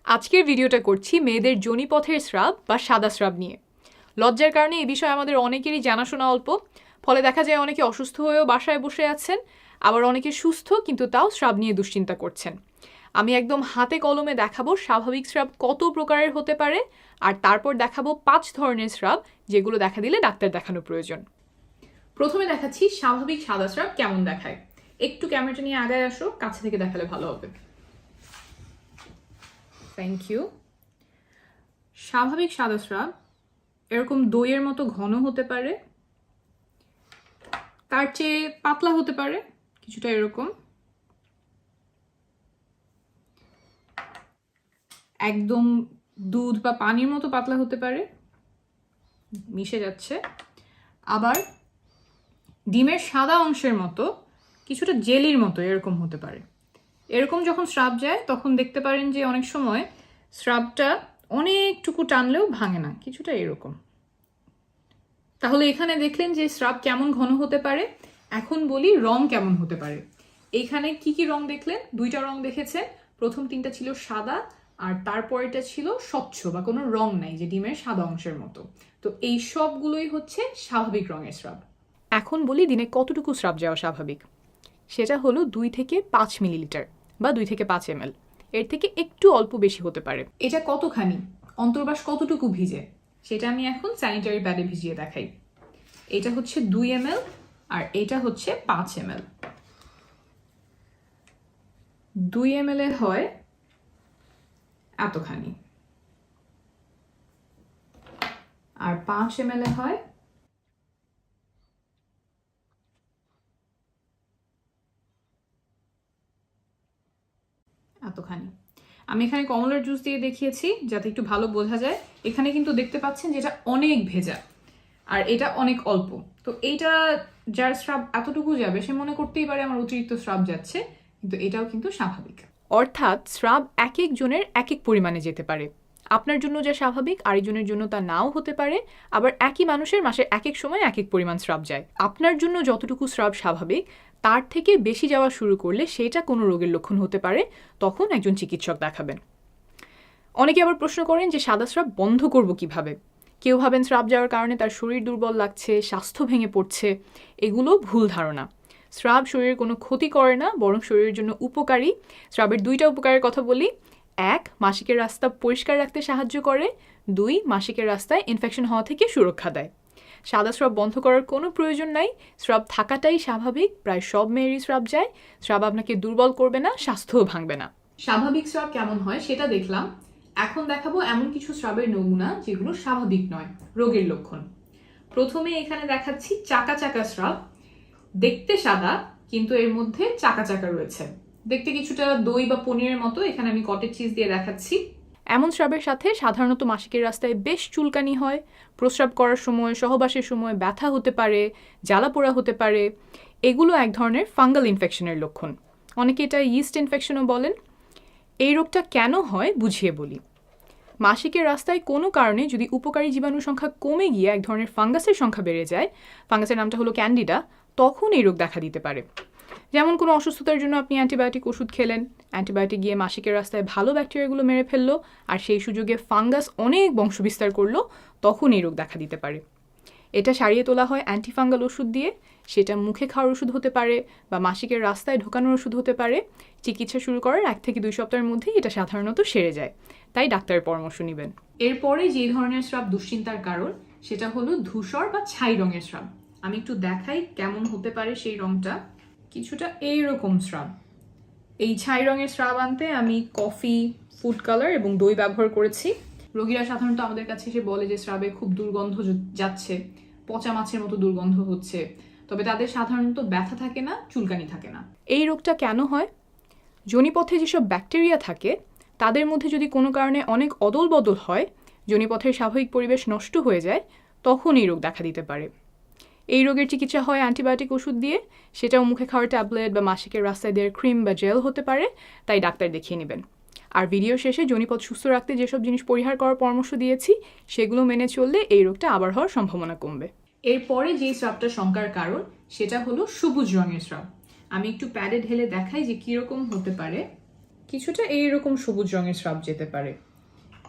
আজকের ভিডিওটা করছি মেয়েদের যোনিপথের স্রাব বা সাদা স্রাব নিয়ে। লজ্জার কারণে এই বিষয়ে আমাদের অনেকেরই জানাশোনা অল্প, ফলে দেখা যায় অনেকে অসুস্থ হয়েও বাসায় বসে আছেন, আবার অনেকে সুস্থ কিন্তু তাও স্রাব নিয়ে দুশ্চিন্তা করছেন। আমি একদম হাতে কলমে দেখাবো স্বাভাবিক স্রাব কত প্রকারের হতে পারে, আর তারপর দেখাবো 5 ধরনের স্রাব যেগুলো দেখা দিলে ডাক্তার দেখানো প্রয়োজন। প্রথমে দেখাচ্ছি স্বাভাবিক সাদা স্রাব কেমন দেখায়। একটু ক্যামেরাটা নিয়ে আগায় আসো, কাছে থেকে দেখালে ভালো হবে। Thank you. স্বাভাবিক সাদা স্রাব এরকম দইয়ের মতো ঘন হতে পারে, তার চেয়ে পাতলা হতে পারে, কিছুটা এরকম, একদম দুধ বা পানির মতো পাতলা হতে পারে, মিশে যাচ্ছে, আবার ডিমের সাদা অংশের মতো কিছুটা জেলির মতো এরকম হতে পারে। এরকম যখন স্রাব যায় তখন দেখতে পারেন যে অনেক সময় স্রাবটা অনেকটুকু টানলেও ভাঙে না, কিছুটা এরকম। তাহলে এখানে দেখলেন যে স্রাব কেমন ঘন হতে পারে। এখন বলি রং কেমন হতে পারে। এইখানে কি কি রং দেখলেন? 2টা রং দেখেছেন। প্রথম 3টা ছিল সাদা, আর তারপরেটা ছিল স্বচ্ছ বা কোনো রং নাই, যে ডিমের সাদা অংশের মতো। তো এই সবগুলোই হচ্ছে স্বাভাবিক রঙের স্রাব। এখন বলি দিনে কতটুকু স্রাব যাওয়া স্বাভাবিক। সেটা হলো 2 থেকে 5 মিলিলিটার বা 2 থেকে 5 ml। এর থেকে একটু অল্প বেশি হতে পারে। এটা কতখানি, অন্তর্বাস কতটুকু ভিজে, সেটা আমি এখন স্যানিটারি প্যাডে ভিজিয়ে দেখাই। এটা হচ্ছে 2 ml আর এটা হচ্ছে 5 ml। 2 ml এ হয় এতখানি, আর 5 ml এ হয় এতখানি। আমি এখানে কমলার জুস দিয়ে দেখিয়েছি যাতে একটু ভালো বোঝা যায়। এখানে কিন্তু দেখতে পাচ্ছেন যে এটা অনেক ভেজা আর এটা অনেক অল্প। তো এইটা যার স্রাব এতটুকু যাবে সে মনে করতেই পারে আমার অতিরিক্ত স্রাব যাচ্ছে, কিন্তু এটাও কিন্তু স্বাভাবিক। অর্থাৎ স্রাব এক একজনের এক এক পরিমাণে যেতে পারে। আপনার জন্য যা স্বাভাবিক আরেকজনের জন্য তা নাও হতে পারে। আবার একই মানুষের মাসের এক এক সময় এক এক পরিমাণ স্রাব যায়। আপনার জন্য যতটুকু স্রাব স্বাভাবিক তার থেকে বেশি যাওয়া শুরু করলে সেটা কোনো রোগের লক্ষণ হতে পারে, তখন একজন চিকিৎসক দেখাবেন। অনেকে আবার প্রশ্ন করেন যে সাদা স্রাব বন্ধ করব কিভাবে। কেউ ভাবেন স্রাব যাওয়ার কারণে তার শরীর দুর্বল লাগছে, স্বাস্থ্য ভেঙে পড়ছে। এগুলো ভুল ধারণা। স্রাব শরীরের কোনো ক্ষতি করে না, বরং শরীরের জন্য উপকারী। স্রাবের 2টা উপকারের কথা বলি। 1, মাসিকের রাস্তা পরিষ্কার রাখতে সাহায্য করে। 2, মাসিকের রাস্তায় ইনফেকশন হওয়া থেকে সুরক্ষা দেয়। সাদা স্রাব বন্ধ করার কোনো প্রয়োজন নাই। স্রাব থাকাটাই স্বাভাবিক। প্রায় সব মেয়েরই স্রাব যায়। স্রাব আপনাকে দুর্বল করবে না, স্বাস্থ্যও ভাঙবে না। স্বাভাবিক স্রাব কেমন হয় সেটা দেখলাম। এখন দেখাবো এমন কিছু স্রাবের নমুনা যেগুলো স্বাভাবিক নয়, রোগের লক্ষণ। প্রথমে এখানে দেখাচ্ছি চাকা চাকা স্রাব। দেখতে সাদা কিন্তু এর মধ্যে চাকা চাকা রয়েছে। দেখতে কিছুটা দই বা পনিরের মতো। এখানে আমি কটেজ চিজ দিয়ে দেখাচ্ছি। এমন স্রাবের সাথে সাধারণত মাসিকের রাস্তায় বেশ চুলকানি হয়। প্রস্রাব করার সময়, সহবাসের সময় ব্যথা হতে পারে, জ্বালাপোড়া হতে পারে। এগুলো এক ধরনের ফাঙ্গাল ইনফেকশনের লক্ষণ। অনেকে এটা ইস্ট ইনফেকশনও বলেন। এই রোগটা কেন হয় বুঝিয়ে বলি। মাসিকের রাস্তায় কোনো কারণে যদি উপকারী জীবাণুর সংখ্যা কমে গিয়ে এক ধরনের ফাঙ্গাসের সংখ্যা বেড়ে যায়, ফাঙ্গাসের নামটা হলো ক্যান্ডিডা, তখন এই রোগ দেখা দিতে পারে। যেমন কোনো অসুস্থতার জন্য আপনি অ্যান্টিবায়োটিক ওষুধ খেলেন, অ্যান্টিবায়োটিক গিয়ে মাসিকের রাস্তায় ভালো ব্যাকটেরিয়াগুলো মেরে ফেললো, আর সেই সুযোগে ফাঙ্গাস অনেক বংশবিস্তার করলো, তখন এই রোগ দেখা দিতে পারে। এটা সারিয়ে তোলা হয় অ্যান্টিফাঙ্গাল ওষুধ দিয়ে। সেটা মুখে খাওয়ার ওষুধ হতে পারে বা মাসিকের রাস্তায় ঢোকানোর ওষুধ হতে পারে। চিকিৎসা শুরু করার 1 থেকে 2 সপ্তাহের মধ্যেই এটা সাধারণত সেরে যায়, তাই ডাক্তারের পরামর্শ নেবেন। এরপরে যে ধরনের স্রাব দুশ্চিন্তার কারণ সেটা হলো ধূসর বা ছাই রঙের স্রাব। আমি একটু দেখাই কেমন হতে পারে সেই রংটা। কিছুটা এইরকম স্রাব। এই ছাই রঙের স্রাব আনতে আমি কফি, ফুড কালার এবং দই ব্যবহার করেছি। রোগীরা সাধারণত আমাদের কাছে এসে বলে যে স্রাবে খুব দুর্গন্ধ যাচ্ছে, পচা মাছের মতো দুর্গন্ধ হচ্ছে, তবে তাদের সাধারণত ব্যথা থাকে না, চুলকানি থাকে না। এই রোগটা কেন হয়? যোনিপথে যেসব ব্যাকটেরিয়া থাকে তাদের মধ্যে যদি কোনো কারণে অনেক অদল বদল হয়, যোনিপথের স্বাভাবিক পরিবেশ নষ্ট হয়ে যায়, তখন এই রোগ দেখা দিতে পারে। এই রোগের চিকিৎসা হয় অ্যান্টিবায়োটিক ওষুধ দিয়ে। সেটাও মুখে খাওয়ার ট্যাবলেট বা মাসিকের রাস্তায় দেওয়ার ক্রিম বা জেল হতে পারে, তাই ডাক্তার দেখিয়ে নেবেন। আর ভিডিও শেষে যোনিপথ সুস্থ রাখতে যেসব জিনিস পরিহার করার পরামর্শ দিয়েছি সেগুলো মেনে চললে এই রোগটা আবার হওয়ার সম্ভাবনা কমবে। এরপরে যে স্রাবটা শঙ্কার কারণ সেটা হলো সবুজ রঙের স্রাব। আমি একটু প্যাডে ঢেলে দেখাই যে কিরকম হতে পারে। কিছুটা এইরকম সবুজ রঙের স্রাব যেতে পারে।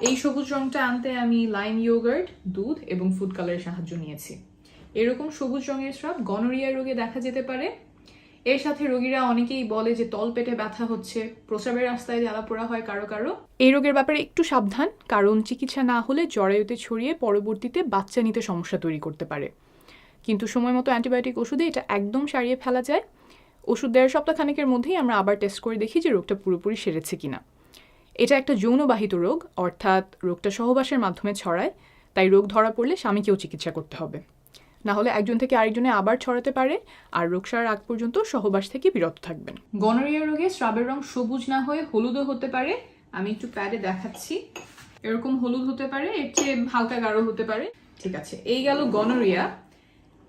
এই সবুজ রংটা আনতে আমি লাইম ইয়োগার্ট, দুধ এবং ফুড কালারের সাহায্য নিয়েছি। এরকম সবুজ রঙের স্রাব গনোরিয়া রোগে দেখা যেতে পারে। এর সাথে রোগীরা অনেকেই বলে যে তলপেটে ব্যথা হচ্ছে, প্রস্রাবের রাস্তায় জ্বালাপোড়া হয় কারো কারো। এই রোগের ব্যাপারে একটু সাবধান, কারণ চিকিৎসা না হলে জরায়ুতে ছড়িয়ে পরবর্তীতে বাচ্চা নিতে সমস্যা তৈরি করতে পারে। কিন্তু সময় মতো অ্যান্টিবায়োটিক ওষুধে এটা একদম সারিয়ে ফেলা যায়। ওষুধ দেওয়ার সপ্তাহখানেকের মধ্যেই আমরা আবার টেস্ট করে দেখি যে রোগটা পুরোপুরি সেরেছে কিনা। এটা একটা যৌনবাহিত রোগ, অর্থাৎ রোগটা সহবাসের মাধ্যমে ছড়ায়, তাই রোগ ধরা পড়লে স্বামীকেও চিকিৎসা করতে হবে। না হলে একজন থেকে আরেকজনে আবার ছড়াতে পারে, আর রোগ সারার আগ পর্যন্ত সহবাস থেকে বিরত থাকবেন। গনোরিয়া রোগে স্রাবের রং সবুজ না হয়ে হলুদও হতে পারে। আমি একটু প্যাডে দেখাচ্ছি। এরকম হলুদ হতে পারে, এর চেয়ে হালকা গাঢ় হতে পারে। ঠিক আছে, এই গেল গনোরিয়া।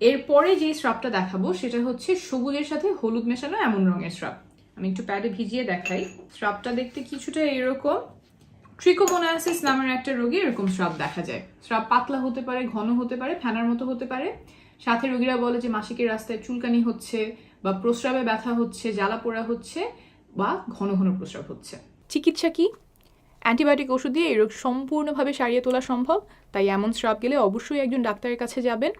এরপরে যে স্রাবটা দেখাবো সেটা হচ্ছে সবুজের সাথে হলুদ মেশানো এমন রঙের স্রাব। আমি একটু প্যাডে ভিজিয়ে দেখাই। স্রাবটা দেখতে কিছুটা এরকম। ট্রিকোমোনাসিস নামের একটা রোগে এরকম স্রাব দেখা যায়। স্রাব পাতলা হতে পারে, ঘন হতে পারে, ফেনার মতো হতে পারে। সাথে রোগীরা বলে যে মাসিকের রাস্তায় চুলকানি হচ্ছে, বা প্রস্রাবে ব্যথা হচ্ছে, জ্বালা পোড়া হচ্ছে, বা ঘন ঘন প্রস্রাব হচ্ছে। চিকিৎসা কি? অ্যান্টিবায়োটিক ওষুধ দিয়ে এই রোগ সম্পূর্ণভাবে সারিয়ে তোলা সম্ভব, তাই এমন স্রাব গেলে অবশ্যই একজন ডাক্তারের কাছে যাবেন।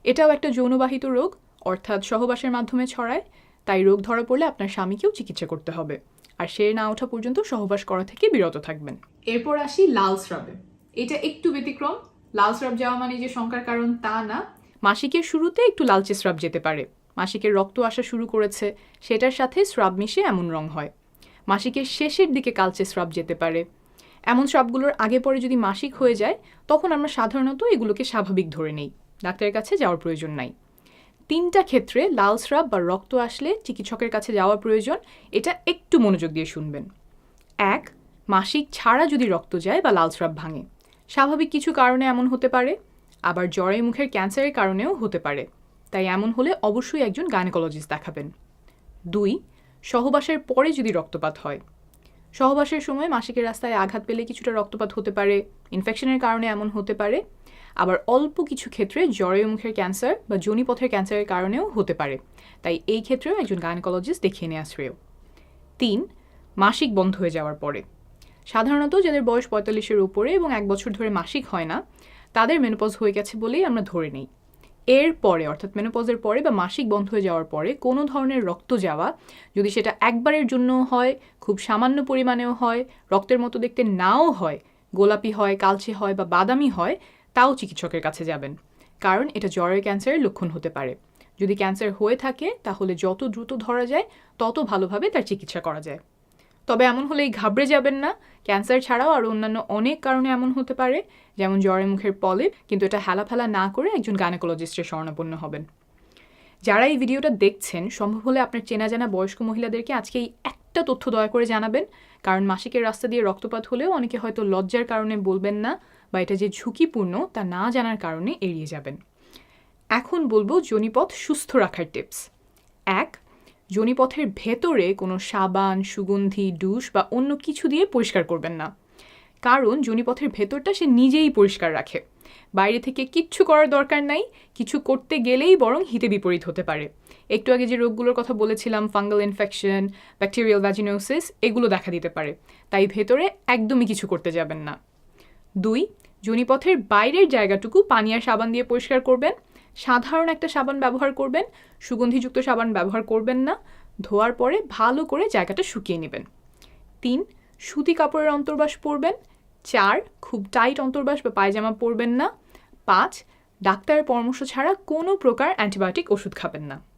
এটাও একটা যৌনবাহিত রোগ, অর্থাৎ সহবাসের মাধ্যমে ছড়ায়, তাই রোগ ধরা পড়লে আপনার স্বামীকেও চিকিৎসা করতে হবে, আর সে না ওঠা পর্যন্ত সহবাস করা থেকে বিরত থাকবেন। এরপর আসি লাল স্রাবে। এটা একটু ব্যতিক্রম। লাল স্রাব যাওয়া মানে যে শঙ্কার কারণ তা না। মাসিকের শুরুতে একটু লালচে স্রাব যেতে পারে। মাসিকের রক্ত আসা শুরু করেছে, সেটার সাথে স্রাব মিশে এমন রং হয়। মাসিকের শেষের দিকে কালচে স্রাব যেতে পারে। এমন স্রাবগুলোর আগে পরে যদি মাসিক হয়ে যায়, তখন আমরা সাধারণত এগুলোকে স্বাভাবিক ধরে নেই, ডাক্তারের কাছে যাওয়ার প্রয়োজন নাই। 3টা ক্ষেত্রে লাল স্রাব বা রক্ত আসলে চিকিৎসকের কাছে যাওয়া প্রয়োজন। এটা একটু মনোযোগ দিয়ে শুনবেন। 1. মাসিক ছাড়া যদি রক্ত যায় বা লাল স্রাব ভাঙে, স্বাভাবিক কিছু কারণে এমন হতে পারে, আবার জ্বরে মুখের ক্যান্সারের কারণেও হতে পারে, তাই এমন হলে অবশ্যই একজন গাইনোকোলজিস্ট দেখাবেন। 2. সহবাসের পরে যদি রক্তপাত হয়, সহবাসের সময় মাসিকের রাস্তায় আঘাত পেলে কিছুটা রক্তপাত হতে পারে, ইনফেকশনের কারণে এমন হতে পারে, আবার অল্প কিছু ক্ষেত্রে জরায়ু মুখের ক্যান্সার বা যোনিপথের ক্যান্সারের কারণেও হতে পারে, তাই এই ক্ষেত্রেও একজন গাইনোকোলজিস্ট দেখিয়ে নেওয়া শ্রেয়। 3. মাসিক বন্ধ হয়ে যাওয়ার পরে, সাধারণত যাদের বয়স 45-এর উপরে এবং 1 বছর ধরে মাসিক হয় না, তাদের মেনোপজ হয়ে গেছে বলেই আমরা ধরে নিই। এর পরে, অর্থাৎ মেনোপজের পরে বা মাসিক বন্ধ হয়ে যাওয়ার পরে কোনো ধরনের রক্ত যাওয়া, যদি সেটা একবারের জন্যও হয়, খুব সামান্য পরিমাণেও হয়, রক্তের মতো দেখতে নাও হয়, গোলাপি হয়, কালচে হয় বা বাদামি হয়, তাও চিকিৎসকের কাছে যাবেন, কারণ এটা জরায়ু ক্যান্সারের লক্ষণ হতে পারে। যদি ক্যান্সার হয়ে থাকে তাহলে যত দ্রুত ধরা যায় তত ভালোভাবে তার চিকিৎসা করা যায়। তবে এমন হলেই ঘাবড়ে যাবেন না। ক্যান্সার ছাড়াও আরও অন্যান্য অনেক কারণে এমন হতে পারে, যেমন জ্বরে মুখের পলিপ, কিন্তু এটা হেলাফেলা না করে একজন গাইনোকোলজিস্টের শরণাপন্ন হবেন। যারা এই ভিডিওটা দেখছেন, সম্ভব হলে আপনার চেনা জানা বয়স্ক মহিলাদেরকে আজকে এই একটা তথ্য দয়া করে জানাবেন, কারণ মাসিকের রাস্তা দিয়ে রক্তপাত হলেও অনেকে হয়তো লজ্জার কারণে বলবেন না, বা এটা যে ঝুঁকিপূর্ণ তা না জানার কারণে এড়িয়ে যাবেন। এখন বলবো যোনিপথ সুস্থ রাখার টিপস। 1. যোনিপথের ভেতরে কোনো সাবান, সুগন্ধি, ডুশ বা অন্য কিছু দিয়ে পরিষ্কার করবেন না, কারণ যোনিপথের ভেতরটা সে নিজেই পরিষ্কার রাখে। বাইরে থেকে কিচ্ছু করার দরকার নাই, কিছু করতে গেলেই বরং হিতে বিপরীত হতে পারে। একটু আগে যে রোগগুলোর কথা বলেছিলাম, ফাঙ্গাল ইনফেকশন, ব্যাকটেরিয়াল ভ্যাজিনোসিস, এগুলো দেখা দিতে পারে, তাই ভেতরে একদমই কিছু করতে যাবেন না। 2. যোনিপথের বাইরের জায়গাটুকু পানি আর সাবান দিয়ে পরিষ্কার করবেন। সাধারণ একটা সাবান ব্যবহার করবেন, সুগন্ধিযুক্ত সাবান ব্যবহার করবেন না। ধোয়ার পরে ভালো করে জায়গাটা শুকিয়ে নেবেন। 3. সুতি কাপড়ের অন্তর্বাস পরবেন। 4. খুব টাইট অন্তর্বাস বা পায়জামা পরবেন না। 5. ডাক্তারের পরামর্শ ছাড়া কোনো প্রকার অ্যান্টিবায়োটিক ওষুধ খাবেন না।